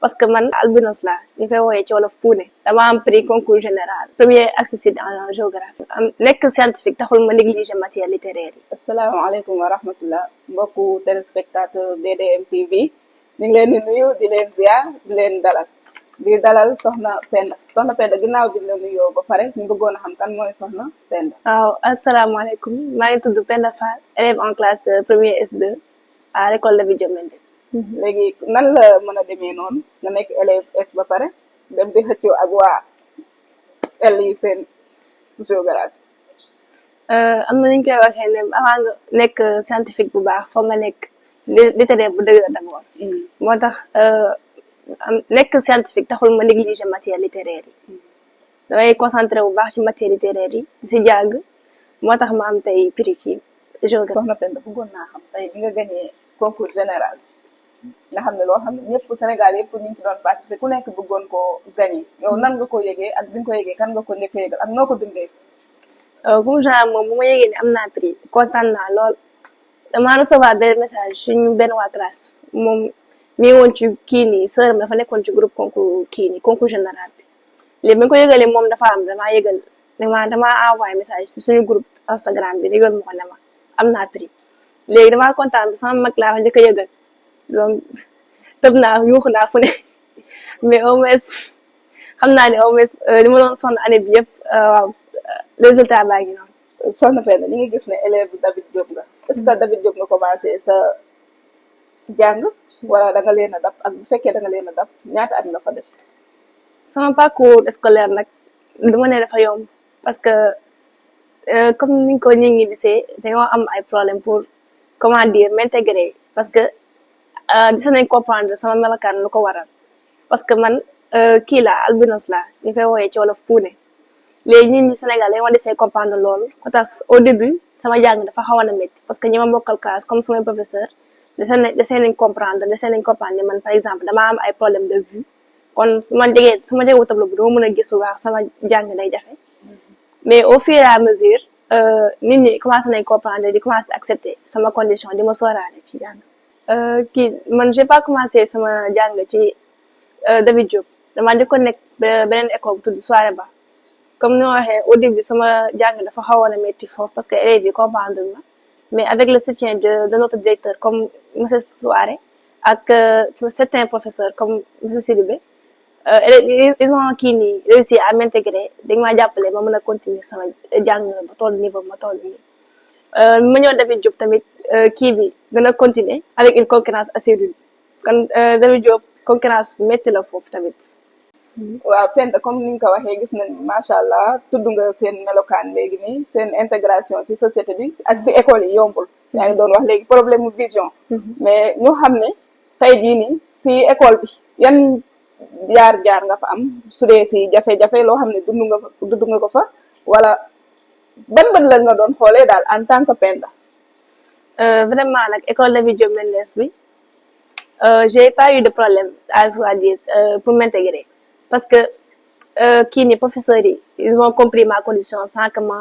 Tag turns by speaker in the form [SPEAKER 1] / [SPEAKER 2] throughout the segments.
[SPEAKER 1] parce que man albinos la ñu koy woowee ci wolof puune dama am prix concours général premier accessible en géographie am nekk scientifique taxul ma négliger matière littéraire yi.
[SPEAKER 2] asalaamaaleykum wa rahmatullah mbokku téléspectateur DDM TV ñu ngi leen di nuyu di leen ziar di leen dalal soxna Penda ginnaaw bi la nuyoo ba pare ñu bëggoon a xam kan mooy soxna Penda.
[SPEAKER 1] waaw asalaamaaleykum maa ngi tudd Penda Fall élève en classe de premier S2 à l'école Lamine Diop Mendes.
[SPEAKER 2] léegi nan la mën a demee noonu nga nekk élève S ba pare dem di xëccoo ak waa L yi seen géographie.
[SPEAKER 1] am na ñu koy waxee ne avant nga nekk scientifique bu baax foog nga nekk littéraire bu dëgër d'abord. moo tax nekk scientifique taxul ma négliger matière littéraire yi. damay concentré bu baax ci matière littéraire yi di si jàng moo tax ma am tey prix ci géographie.
[SPEAKER 2] soxna Penda bëggoon naa xam tey bi nga gagné concours général nga xam ne loo xam ne ñëpp Sénégal yëpp ñu ngi ci doon participer ku nekk bëggoon koo gagné yow nan nga ko yëgee ak bi nga ko yëgee kan nga ko njëkk a yëgal ak noo ko dundee.
[SPEAKER 1] comme genre moom bu ma yëgee ne am naa prix kontaan naa lool damaa recevoir benn message suñu benn waa classe moom mi woon ci kii nii sœur dafa nekkoon ci groupe concours kii nii concours général bi léegi bi nga ko yëgalee moom dafa am damaa envoyé message ci suñu groupe Instagram bi yëgal ma ko ne ma am naa prix léegi damaa kontaan bi sama mag laa ko njëkk a yëgal donc tëb naa yuuxu naa fu ne mais au moins xam naa ne au moins li ma doon sonn année bi yëpp waaw résultat baa ngi noonu.
[SPEAKER 2] soxna Penda ñu ngi gis ne élève David Diop nga est-ce que David Diop nga commencé sa jàng wala da nga leen a dab ak bu fekkee da nga leen a dab ñaata at nga fa def.
[SPEAKER 1] sama parcours scolaire nag dama ne dafa yomb parce que comme niñ ko ñu ngi gisee dañoo am ay problème pour comment dire m'intégrer parce que disa nañ comprendre sama melokaan lu ko waral parce que man kii la albinos la ñu koy woowee ci wolof puune léegi ñun ñi Sénégal dañoo desee comprendre loolu ko tax au début sama jàng dafa xawoon a métti parce que ñi ma bokkal classe comme samay professeur desee nañ comprendre ne man par exemple dama am ay problème de vue kon su ma jegee tableau bi dama mën a gis bu baax sama jàng day jafe mais au fur et à mesure nit ñi commencé nañ comprendre di commencé accepter sama condition di ma sóoraale ci jàng man j'ai pas commencé sama jàng ci David Diop dama di ko nekk beneen école bu tudd Soirée Ba comme ni ma waxee au début sama jàng dafa xawoon a métti foofu parce que élèves yi comprendre ma mais avec le soutien de notre directeur comme monsieur Soirée ak certains professeurs comme monsieur Sidibé ils ont réussi à m'intégrer dañ maa jàppale ma mën a continuer sama jàng ba toll niveau ma toll nii ma ñëw David Diop tamit kii bi gën a continuer avec une concurrence assez rude kon David Diop concurrence bu métti la foofu tamit.
[SPEAKER 2] waaw Penda comme ni nga ko waxee gis nañ macha allah tudd nga seen melokaan léegi nii seen intégration ci société bi ak si école yi yombul. yaa ngi doon wax léegi problème mu vision. mais ñu xam ne tey jii nii si école bi yan jaar nga fa am su dee si jafe-jafe loo xam ne dund nga ko fa wala ban bët lañ nga doon xoolee daal en tant que Penda.
[SPEAKER 1] vraiment nag école Lamine Diop Mendes bi j'ai pas eu de problème à dire pour m'intégrer parce que kii ni professeurs yi ils ont compris ma condition sans que ma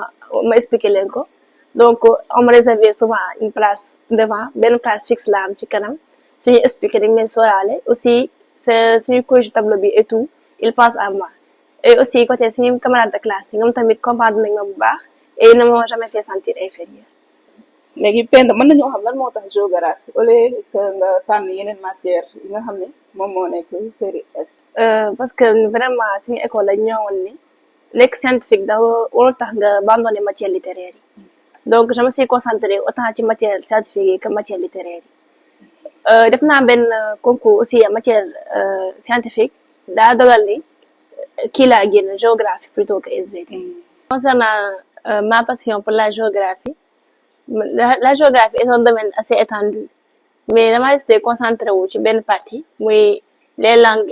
[SPEAKER 1] expliquer leen ko donc on me réservait souvent une place devant benn place fixe la am ci kanam suñu expliquer dañ may sóoraale aussi c'est suñu corrige tableau bi et tout il pense à moi et aussi côté suñu camarade de classe yi ñoom tamit comprendre nañ ma bu baax et ils ne m'ont jamais fait sentir inférieur.
[SPEAKER 2] léegi Penda mën nañoo xam lan moo tax géographie au lieu que nga tànn yeneen matière yi nga xam ne moom moo nekk série S.
[SPEAKER 1] parce que vraiment suñu école la ñëwoon ni nekk scientifique dafa warul tax nga abandonné matière littéraire yi donc je me suis concentrée autant ci matière scientifique yi que matière littéraire yi def naa benn concours aussi en matière scientifique daa dogal ni kii laa génn géographie plutôt que SVT. concernant ma passion pour la géographie la géographie est un domaine assez étendu mais dama resté concentré wu ci benn partie muy les langues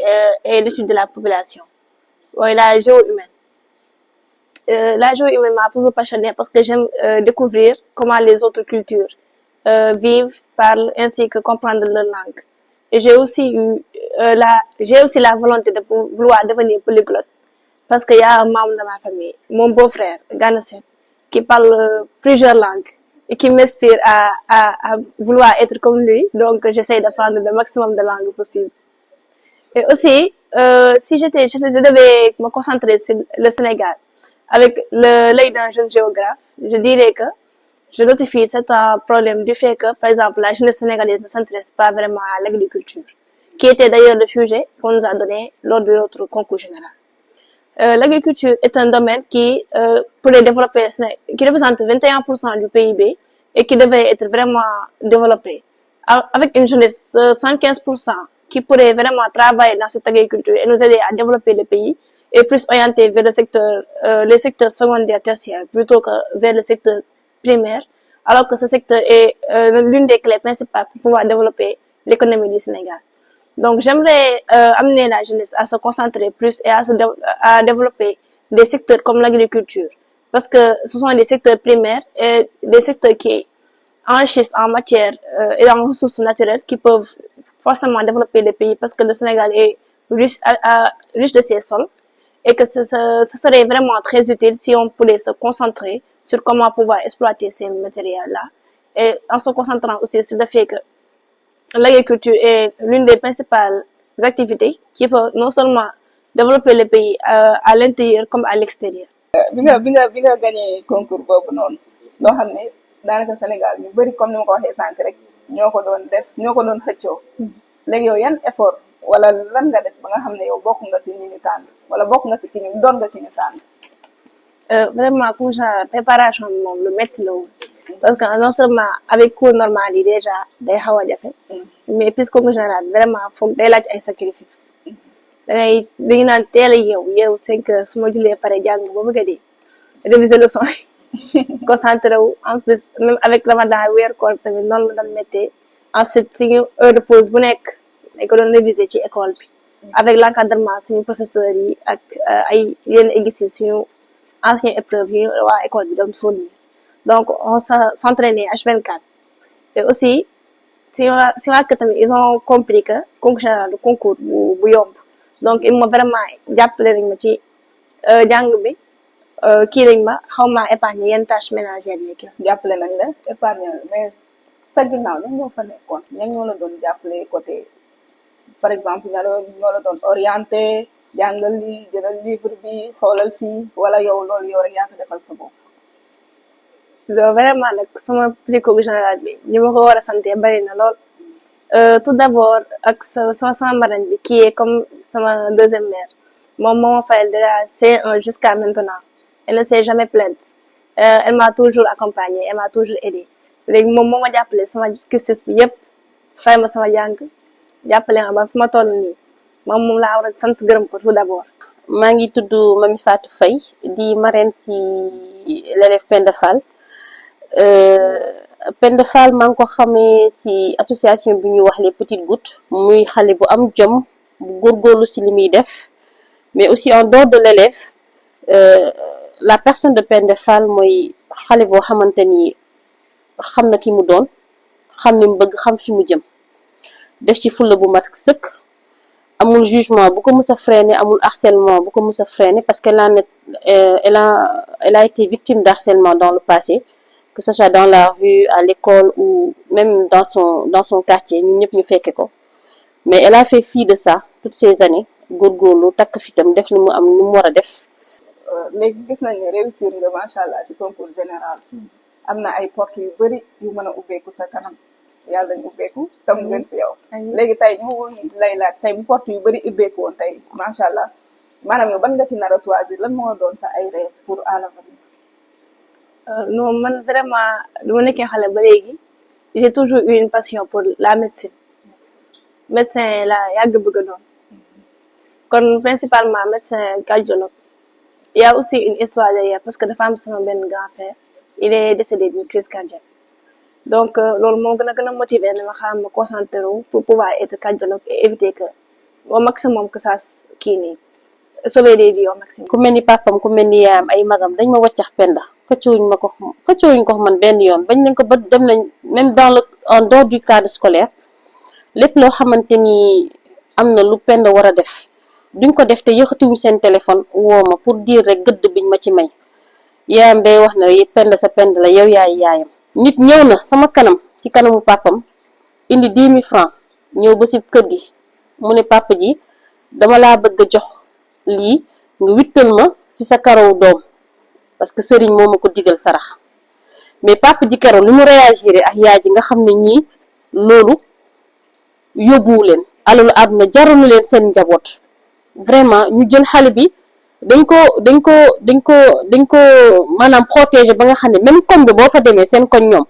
[SPEAKER 1] et l'étude de la population mooy la géo-humaine la géo-humaine m'a toujours passionnée parce que j'aime découvrir comment les autres cultures vivent, parlent ainsi que comprendre leur langue et j'ai aussi la volonté de vouloir devenir polyglotte parce que y a un membre de ma famille mon beau-frère Gana Sène qui parle plusieurs langues et qui m'inspire à vouloir être comme lui. Donc, j'essaie d'apprendre le maximum de langues possible. Et aussi, si je devais me concentrer sur le Sénégal avec l'œil d'un jeune géographe, je dirais que je notifie certains problèmes du fait que, par exemple, la jeunesse sénégalaise ne s'intéresse pas vraiment à l'agriculture, qui était d'ailleurs le sujet qu'on nous a donné lors de notre concours général. L'agriculture est un domaine qui pourrait développer, qui représente 21% du PIB et qui devrait être vraiment développé. Avec une jeunesse de 115% qui pourrait vraiment travailler dans cette agriculture et nous aider à développer le pays et plus orienter vers le secteur, les secteurs secondaires tertiaires plutôt que vers le secteur primaire, alors que ce secteur est l'une des clés principales pour pouvoir développer l'économie du Sénégal. Donc, j'aimerais amener la jeunesse à se concentrer plus et à développer des secteurs comme l'agriculture, parce que ce sont des secteurs primaires et des secteurs qui enrichissent en matière et en ressources naturelles qui peuvent forcément développer le pays, parce que le Sénégal est riche de ses sols et que ce serait vraiment très utile si on pouvait se concentrer sur comment pouvoir exploiter ces matériels-là et en se concentrant aussi sur le fait que l'agriculture est l'une des principales activités qui peut non seulement développer le pays à l'intérieur comme à l'extérieur.
[SPEAKER 2] bi nga gagné concours boobu noonu loo xam ne daanaka Sénégal ñu bëri comme ni ma ko waxee sànq rek ñoo ko doon def ñoo ko doon xëccoo léegi yow yan effort wala lan nga def ba nga xam ne yow bokk nga si ñi ñu tànn wala bokk nga si ki ñu doon nga ki ñu tànn.
[SPEAKER 1] Vraiment comme genre préparation bi moom lu métti la woon parce que non seulement avec cours normal yi déjà day xaw a jafe mais puis concours général vraiment foog day laaj ay sacrifice dangay dañu naan teel a yeewu 5 heures su ma jullee pare jàng ba bëgg a dee réviser leçon yi concentré wu en plus même avec Ramadan weer koor tamit noonu la doon méttee ensuite suñu heure de pause bu nekk dañ ko doon réviser ci école bi avec l'encadrement suñu professeurs yi ak ay yenn exercices suñu anciennes épreuves yi waa école bi doon fournir donc on s'entraînait H24 et aussi si waa kër tamit ils ont compris que concours général du concours bu yomb donc il m'a vraiment jàppale nañ ma ci jàng bi kii nañ ma xaw ma épargner yenn tâches ménagères yi kii
[SPEAKER 2] jàppale nañ la épargne mais sa ginnaaw ñan ñoo fa nekkoon ñan ñoo la doon jàppale côté par exemple ñoo la doon orienté jàngal li jëlal livre bi xoolal fii wala yow loolu yow rek yaa ko defal sa bopp.
[SPEAKER 1] Vraiment nag sama prix concours général bi ñi ma ko war a santé bari na lool tout d'abord ak sama marraine bi qui est comme sama deuxième mère moom moo ma fayal de la C1 jusqu'à maintenant elle ne s'est jamais plainte elle m'a toujours accompagnée elle m'a toujours aidée léegi moom moo ma jàppale sama cursus bi yépp fay ma sama jàng jàppale ma ba fi ma toll nii moom laa war a sant gërëm ko tout d'abord.
[SPEAKER 3] maa ngi tudd Mamy Fatou Faye di marraine si l'élève Penda Fall Penda Fall maa ngi ko xamee si association bi ñuy wax les petites gouttes muy xale bu am jom bu góorgóorlu si li muy def mais aussi en dehors de l'élève la personne de Penda Fall mooy xale boo xamante ni xam na ki mu doon xam ni mu bëgg xam fi mu jëm def ci fulla bu mat sëkk amul jugement bu ko mës a freiner amul harcèlement bu ko mës a freiner parce que elle a été victime d'harcèlement dans le passé que ce soit dans la rue à l'école ou même dans son quartier ñun ñëpp ñu fekke ko mais elle a fait fi de ça toutes ces années góorgóorlu takk fitam def li mu am ni mu war a def.
[SPEAKER 2] léegi gis nañ ne réussir nga macha allah ci concours général am na ay portes yu bari yu mën a ubbeeku sa kanam yàlla dañ ubbeeku tam gën si yow. léegi tey ñu lay laaj tey bu portes yu bari ubbeeku woon tey macha allah maanaam yow ban nga ci nar a choisir lan moo doon sa ay rêve pour à l'avenir.
[SPEAKER 1] Non man vraiment dama nekkee xale ba léegi j'ai toujours eu une passion pour la médecine médecin la yàgg bëgg a doon kon principalement médecin cardiologue il y a aussi une histoire derrière parce que dafa am sama benn grand frère il est décédé d'une crise cardiaque donc loolu moo gën a motiver na ma xam ma concentrer wu pour pouvoir être cardiologue et éviter que au maximum que ça kii nii sauver des vies au maximum.
[SPEAKER 3] ku mel ni papam ku mel ni yaayam ay magam dañ ma waccax Penda xëccowuñ ko man benn yoon bañ nañ ko ba dem nañ même en dehors du cadre scolaire lépp loo xamante ni am na lu Penda war a def duñ ko def te yëkkatiwuñ seen téléphone woo ma pour dire rek gëdd biñ ma ci may yaayam day wax ne Penda sa Penda la yow yaayam nit ñëw na sama kanam ci kanamu papam indi 10 000 francs ñëw ba si kër gi mu ne papa ji dama laa bëgg a jox lii nga wittal ma ci sa karaw doom parce que sëriñ moo ma ko digal sarax mais papa ji keroog lu mu réagir ak yaay ji nga xam ne ñii loolu yóbbuwu leen alalu àdduna jarul leen seen njaboot vraiment ñu jël xale bi dañ ko maanaam protéger ba nga xam ne même koñ bi boo fa demee seen koñ ñoom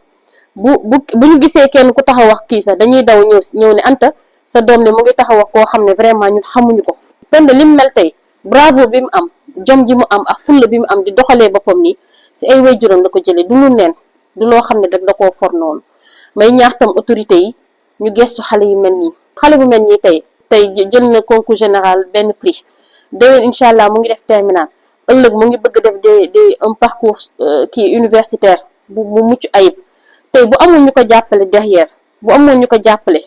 [SPEAKER 3] bu ñu gisee kenn ku taxaw wax kii sax dañuy daw ñëw ne Anta sa doom ne mu ngi taxaw wax koo xam ne vraiment ñun xamuñu ko. Penda lim mel tey bravo bi mu am jom ji mu am ak fulla bi mu am di doxalee boppam nii si ay waajuram la ko jëlee du lu neen du loo xam ne da koo for noonu may ñaax tam autorité yi ñu gestu xale yu mel nii. xale bu mel nii tey jël na concours général benn prix déwén incha allah mu ngi def terminal ëllëg mu ngi bëgg def des un parcours kii universitaire bu mucc ayib tey bu amul ñu ko jàppale derrière bu amul ñu ko jàppale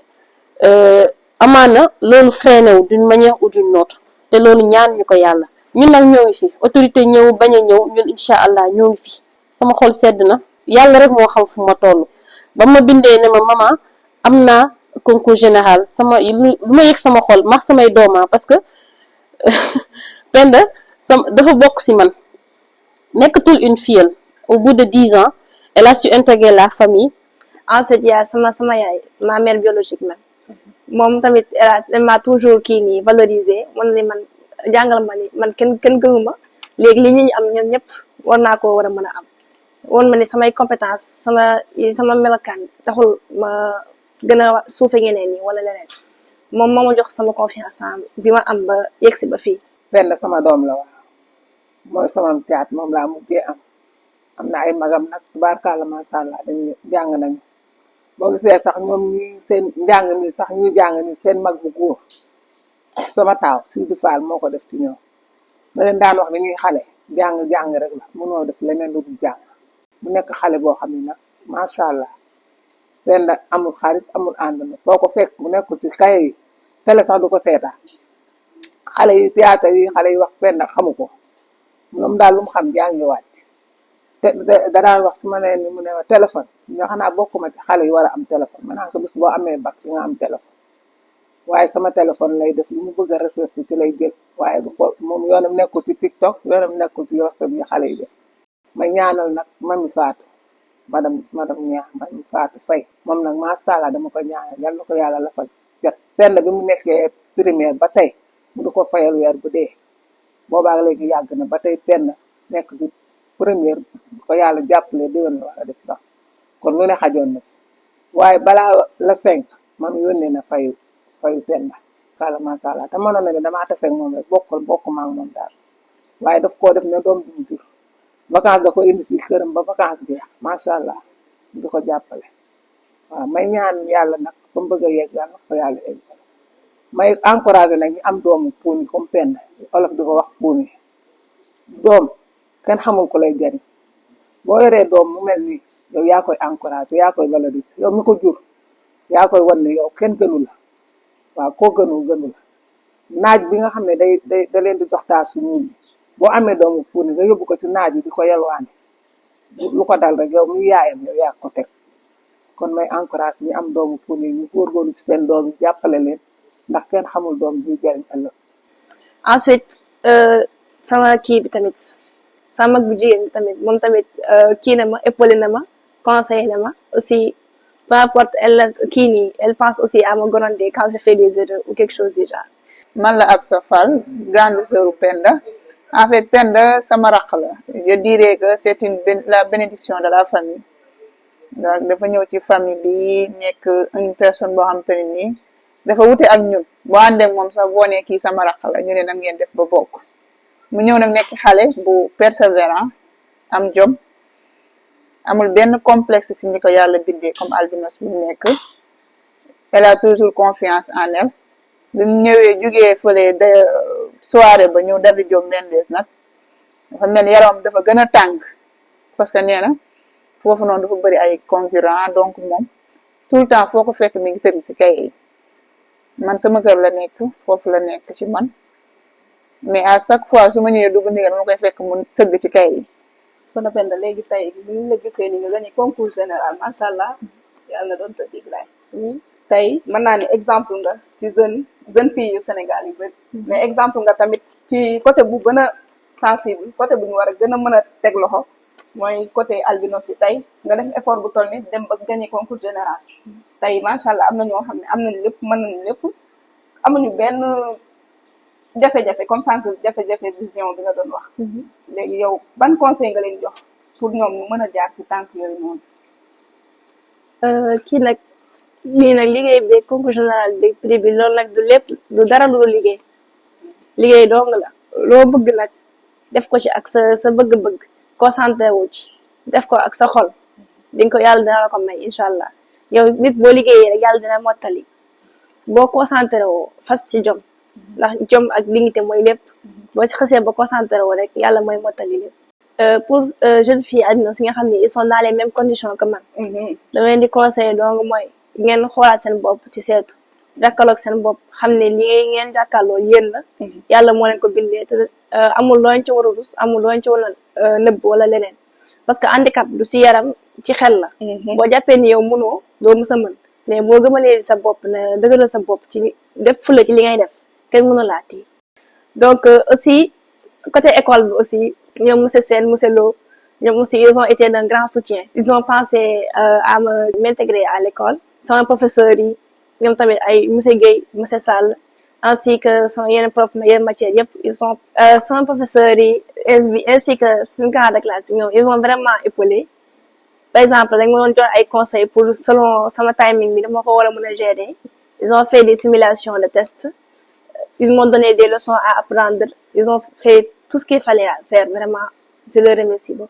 [SPEAKER 3] amaana loolu freiné wu d'une manière ou d'une autre te loolu ñaan ñu ko yàlla ñun nag ñoo ngi fi autorité ñëw bañ a ñëw ñun incha allah ñoo ngi fi sama xol sedd na yàlla rek moo xam fu ma toll ba ma bindee ne ma maman am naa concours général lu ma yëg sama xol max samay dooma parce que Penda dafa bokk si man nekkatul une fille au bout de 10 ans elle a su intégrer la famille.
[SPEAKER 1] Ensuite yaay sama yaay ma mère biologique man moom tamit elle m'a toujours kii nii valorisé man ni man jàngal ma ni man kenn gënuma léegi li ñu am ñun ñëpp war naa ko war a mën a am woon ma ni samay compétence sama melokaan taxul ma gën a suufe ñeneen ñi wala leneen moom moo ma jox sama confiance bi ma am ba yegsi ba fii.
[SPEAKER 4] Penda sama doom la waaw mooy sama caat moom laa mujjee am na ay magam nag tubaarkàlla macha allah dañuy jàng nañu boo gisee sax ñoom ñi seen njàng mi sax ñuy jàng ni seen mag bu góor sama taaw Sidi Fall moo ko def ci ñoom ma leen daan wax dañuy xale jàng rek la mënoo def leneen lu dul jàng bu nekk xale boo xam ne nag macha allah Penda amul xarit amul ànd na foo ko fekk bu nekkul ci kaye yi télé sax du ko seetaan xale yi théâtre yi xale yi wax Penda xamu ko moom daal lu mu xam jàngi wàcc te danaan wax su ma nee ni mu ne ma téléphone ñoo xanaa bokkuma ci xale yi war a am téléphone ma naan ko bis boo amee bac di nga am téléphone waaye sama téléphone lay def lu mu bëgg a recherche ci lay jël waaye du ko moom yoonam nekkul ci TikTok yoonam nekkul ci WhatsApp yi xale yi def ma ñaanal nag mami Fatou madame ñaa mami Fatou Faye moom nag macha allah dama ko ñaanal yal na ko yàlla la fa jot Penda bi mu nekkee primaire ba tey mu du ko fayal weer bu dee boobaa léegi yàgg na ba tey Penda nekk ci première ko yàlla jàppale déwén la war a def ndax kon lu ne xajoon na fi waaye balaa la 5 man yónnee na fayu Penda kàlla macha allah te mënoon na ne damaa tase ak moom rek bokk maa ngi moom daal waaye daf koo def ne doom bi mu jur vacance da ko indi fii këram ba vacance jeex macha allah di ko jàppale waaw may ñaan yàlla nag fa mu bëgg a yegg yàlla fa yàlla egg may encouragé nag ñu am doomu puuni comme Penda olof di ko wax puuni doom kenn xamul ko lay jariñ boo yoree doom mu mel ni yow yaa koy encouragé yaa koy valoriser yow mi ko jur yaa koy wan ne yow kenn gënu la waaw koo gënu la naaj bi nga xam ne da leen di jox taar su ñuul boo amee doomu puuni nga yóbbu ko ci naaj bi di ko yalwaane lu ko dal rek yow mi yaayam yow yaa ko teg kon may encouragé ñu am doomu puuni ñu góorgóorlu ci seen doom yi jàppale leen ndax kenn xamul doom bi jariñ ëllëg.
[SPEAKER 1] Ensuite sama kii bi tamit sama mag bu jigéen bi tamit moom tamit kii na ma épaulé na ma conseillé na ma aussi peu importe elle pense aussi à me gronder quand je fais des erreurs ou quelque chose déjà.
[SPEAKER 2] man la Absa Fall grande sœur Penda en fait Penda sama rakk la je dirais que c'est la bénédiction de la famille donc dafa ñëw ci famille bi nekk une personne boo xam te ne nii dafa wute ak ñun boo àndee moom sax boo nee kii sama rakk la ñu ne nag ngeen def ba bokk mu ñëw nag nekk xale bu persévérant am jom amul benn complexe si ñi ko yàlla bindee comme albinos bi mu nekk elle a toujours confiance en elle bi mu ñëwee jugee fële de soirée ba ñëw David Diop Mendes nag dafa mel ni yaramam dafa gën a tàng parce que nee na foofu noonu dafa bëri ay concurrent donc moom tout le temps foo ko fekk mi ngi tëdd ci kay yi man sama kër la nekk foofu la nekk ci man mais à chaque fois su ma ñëwee dugg ndigal ma koy fekk mu sëgg ci kay yi. Soxna Penda léegi tey ñu la gisee ni nga gagné concours général macha allah yàlla na doon sa diglaay tey mën naa ne exemple nga ci jeune jeunes filles yu Sénégal yu bëri mais exemple nga tamit ci côté bu gën a sensible côté bu ñu war a gën a mën a teg loxo mooy côté albinos yi tey nga def effort bu toll ni dem ba gagné concours général tey macha allah am na ñoo xam ne am nañ lépp mën nañ lépp amuñu benn jafe-jafe comme sànq jafe-jafe vision bi nga doon wax léegi yow ban conseil nga leen jox pour ñoom ñu mën a jaar si tànk yooyu noonu
[SPEAKER 1] kii nag lii nag liggéey bi concours général bi prix bi loolu nag du lépp du dara lu liggéey liggéey dong la loo bëgg nag def ko ci ak sa bëgg-bëgg concentré wu ci def ko ak sa xol dinga ko yàlla dina la ko may incha allah yow nit boo liggéeyee rek yàlla dina mottali boo concentré woo fas ci jom ndax jom ak dignité mooy lépp boo ci xasee ba concentré woo rek yàlla mooy mottali lépp pour jeunes filles àddina si nga xam ne ils sont dans les mêmes conditions que man dama leen di conseiller donc mooy ngeen xoolaat seen bopp ci seetu jàkkaarloog seen bopp xam ne li ngeen jàkkaarloo yéen la yàlla moo leen ko bindee te amul looñ ci war a rus amul looñ ci war a nëbb wala leneen parce que handicap du si yaram ci xel la boo jàppee ni yow mënoo doo mës a mën mais boo gëmalee sa bopp ne dëgëral sa bopp ci def fula ci li ngay def kenn mënu laa téye donc aussi côté école bi aussi ñoom monsieur Sène monsieur Lo ñoom aussi ils ont été d'un grand soutien ils ont pensé à m'intégrer à l'école sama professeurs yi ñoom tamit ay monsieur Guèye monsieur Sall ainsi que sama yeneen prof yeneen matières yëpp ils sont sama professeurs yi ainsi que suñu camarades de classe yi ñoom ils m'ont vraiment épaulé par exemple dañ ma doon jox ay conseils pour selon sama timing bi dama ko war a mën a gérer ils ont fait des simulations de tests ils m'ont donné des leçons à apprendre ils ont fait tout ce qu'il fallait faire vraiment je les remercie beaucoup